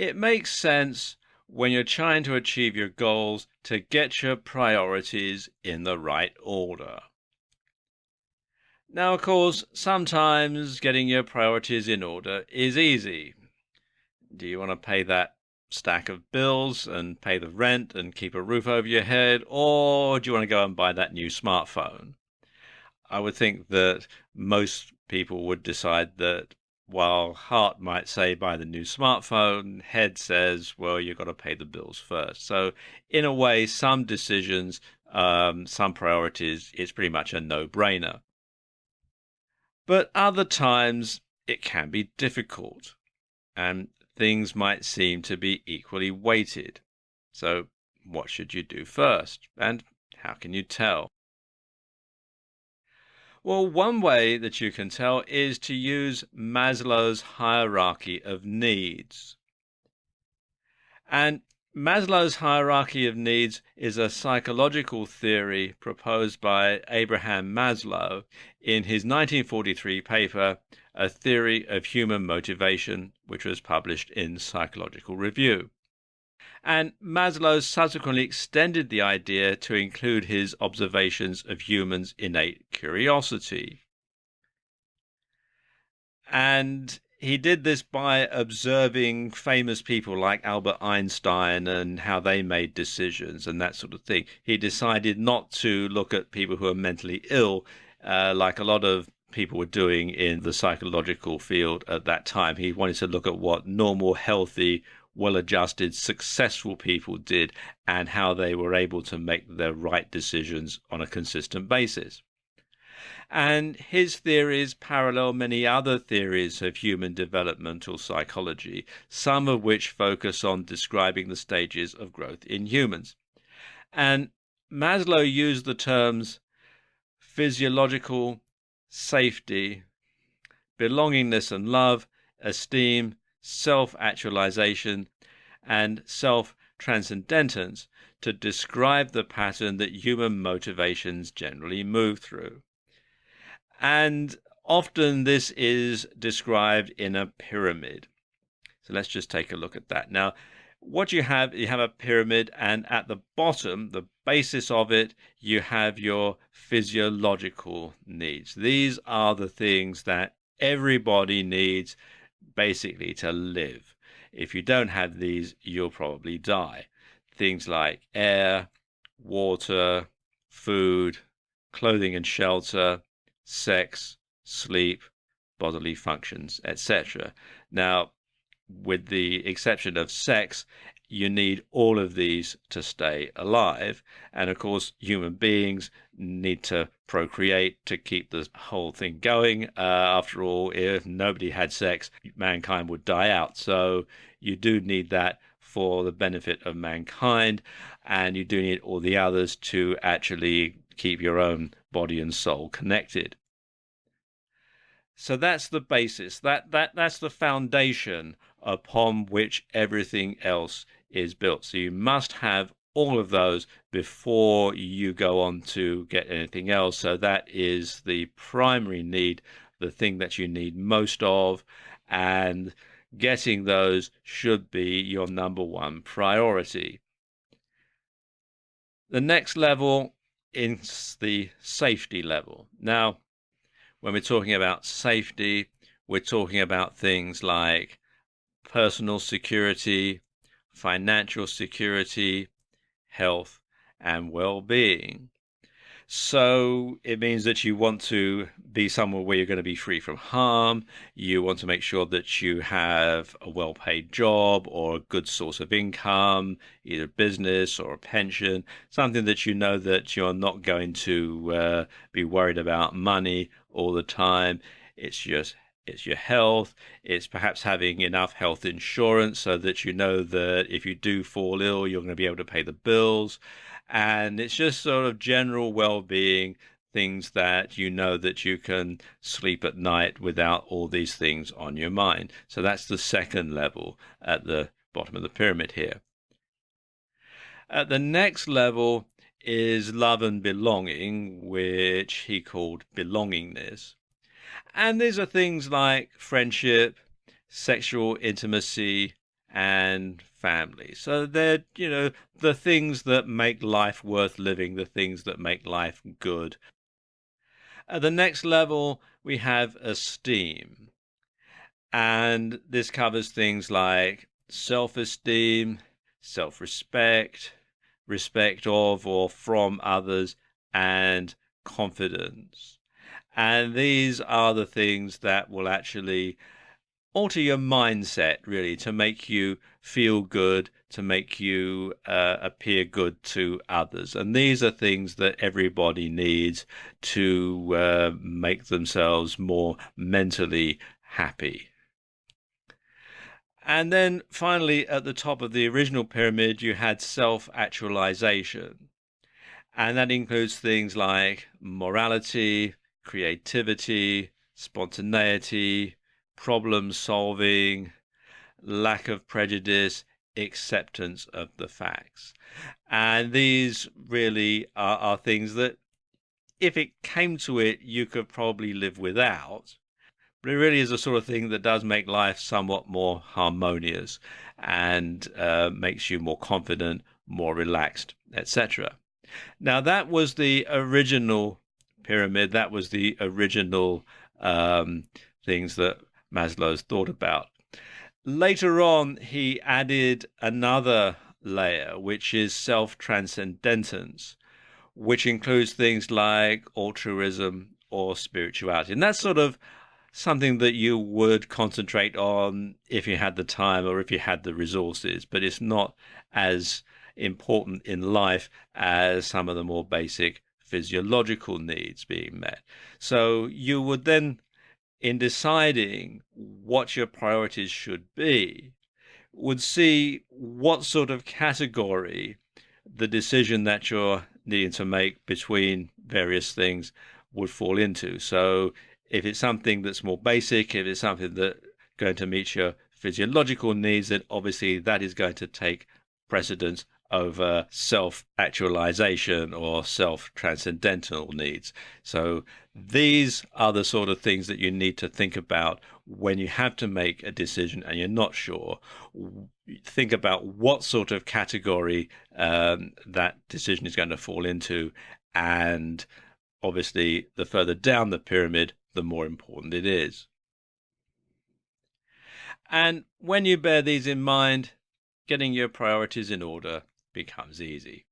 it makes sense when you're trying to achieve your goals to get your priorities in the right order. Now, of course, sometimes getting your priorities in order is easy. Do you want to pay that stack of bills and pay the rent and keep a roof over your head, or do you want to go and buy that new smartphone? I would think that most people would decide that while heart might say buy the new smartphone, head says, well, you've got to pay the bills first. So, in a way, some decisions, some priorities, it's pretty much a no-brainer. But other times it can be difficult and things might seem to be equally weighted. So, what should you do first? And how can you tell? Well, one way that you can tell is to use Maslow's hierarchy of needs. And Maslow's hierarchy of needs is a psychological theory proposed by Abraham Maslow in his 1943 paper, A Theory of Human Motivation, which was published in Psychological Review. And Maslow subsequently extended the idea to include his observations of humans' innate curiosity. And he did this by observing famous people like Albert Einstein and how they made decisions and that sort of thing. He decided not to look at people who are mentally ill, like a lot of people were doing in the psychological field at that time. He wanted to look at what normal, healthy, well-adjusted, successful people did and how they were able to make the right decisions on a consistent basis. And his theories parallel many other theories of human developmental psychology, some of which focus on describing the stages of growth in humans. And Maslow used the terms physiological, safety, belongingness and love, esteem, self-actualization, and self-transcendence to describe the pattern that human motivations generally move through. And often this is described in a pyramid. So let's just take a look at that. Now, what you have a pyramid, and at the bottom, the basis of it, you have your physiological needs. These are the things that everybody needs basically to live. If you don't have these, you'll probably die. Things like air, water, food, clothing and shelter, sex, sleep, bodily functions, etc. Now, with the exception of sex, you need all of these to stay alive. And of course, human beings need to procreate to keep the whole thing going. After all, if nobody had sex, mankind would die out. So you do need that for the benefit of mankind, and you do need all the others to actually keep your own body and soul connected. So that's the basis. That's the foundation upon which everything else is built. So you must have all of those before you go on to get anything else. So that is the primary need, the thing that you need most of, and getting those should be your number one priority. The next level is the safety level. Now, when we're talking about safety, we're talking about things like personal security, financial security, health, and well-being. So it means that you want to be somewhere where you're going to be free from harm. You want to make sure that you have a well-paid job or a good source of income, either business or a pension, something that you know that you're not going to be worried about money all the time. It's your health. It's perhaps having enough health insurance so that you know that if you do fall ill, you're going to be able to pay the bills. And it's just sort of general well-being, things that you know that you can sleep at night without all these things on your mind. So that's the second level at the bottom of the pyramid here. At the next level is love and belonging, which he called belongingness. And these are things like friendship, sexual intimacy, and family. So they're, the things that make life worth living, the things that make life good. At the next level, we have esteem. And this covers things like self-esteem, self-respect, respect of or from others, and confidence. And these are the things that will actually alter your mindset, really, to make you feel good, to make you appear good to others. And these are things that everybody needs to make themselves more mentally happy. And then finally, at the top of the original pyramid, you had self-actualization. And that includes things like morality, creativity, spontaneity, problem solving, lack of prejudice, acceptance of the facts. And these really are things that, if it came to it, you could probably live without. But it really is the sort of thing that does make life somewhat more harmonious and makes you more confident, more relaxed, etc. Now, that was the original pyramid. That was the original things that Maslow's thought about. Later on, he added another layer, which is self-transcendence, which includes things like altruism or spirituality. And that's sort of something that you would concentrate on if you had the time or if you had the resources, but it's not as important in life as some of the more basic physiological needs being met. So you would then, in deciding what your priorities should be, would see what sort of category the decision that you're needing to make between various things would fall into. So if it's something that's more basic, if it's something that's going to meet your physiological needs, then obviously that is going to take precedence over self-actualization or self-transcendental needs. So these are the sort of things that you need to think about when you have to make a decision and you're not sure. Think about what sort of category that decision is going to fall into, and obviously the further down the pyramid, the more important it is. And when you bear these in mind, getting your priorities in order becomes easy.